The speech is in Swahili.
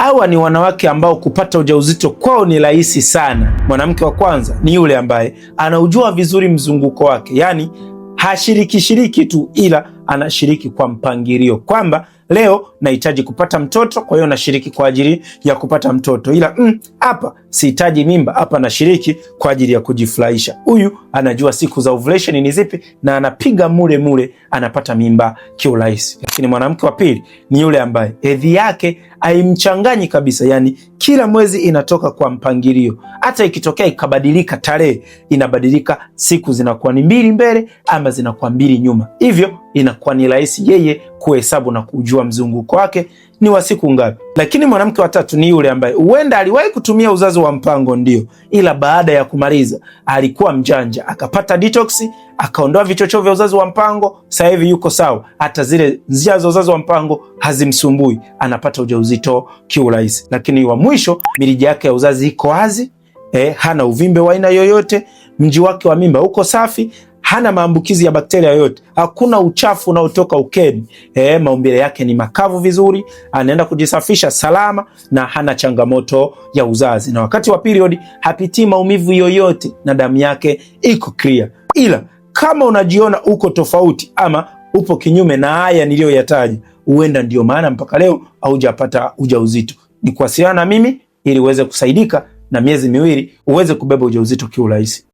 Hawa ni wanawake ambao kupata ujauzito kwao ni rahisi sana. Mwanamke wa kwanza ni yule ambaye anaujua vizuri mzunguko wake, yaani hashiriki tu, ila anashiriki kwa mpangilio, kwamba leo nahitaji kupata mtoto, kwa hiyo nashiriki kwa ajili ya kupata mtoto, ila hapa sihitaji mimba, hapa nashiriki kwa ajili ya kujifurahisha. Huyu anajua siku za ovulation ni zipi na anapiga mule anapata mimba kiurahisi. Lakini mwanamke wa pili ni yule ambaye hedhi yake haimchanganyi kabisa, yani kila mwezi inatoka kwa mpangilio. Hata ikitokea ikabadilika tarehe, inabadilika, siku zinakuwa ni 2 mbele ama zinakuwa 2 nyuma, hivyo inakuwa ni rahisi yeye kuhesabu na kujua mzunguko wake ni wa siku ngapi. Lakini mwanamke wa tatu ni yule ambaye huenda aliwahi kutumia uzazi wa mpango, ndio, ila baada ya kumaliza alikuwa mjanja, akapata detox, akaondoa vichocheo vya uzazi wa mpango, sasa hivi yuko sawa, hata zile njia za uzazi wa mpango hazimsumbui, anapata ujauzito kiurahisi. Lakini wa mwisho, mirija yake ya uzazi iko wazi, hana uvimbe wa aina yoyote, mji wake wa mimba uko safi, hana maambukizi ya bakteria yoyote, hakuna uchafu unaotoka ukeni, maumbile yake ni makavu vizuri, anaenda kujisafisha salama na hana changamoto ya uzazi, na wakati wa period hapitii maumivu yoyote na damu yake iko clear. Ila kama unajiona uko tofauti ama upo kinyume na haya niliyoyataja, huenda ndio maana mpaka leo haujapata ujauzito, ni kuwasiliana na mimi ili uweze kusaidika na miezi 2 uweze kubeba ujauzito kiurahisi.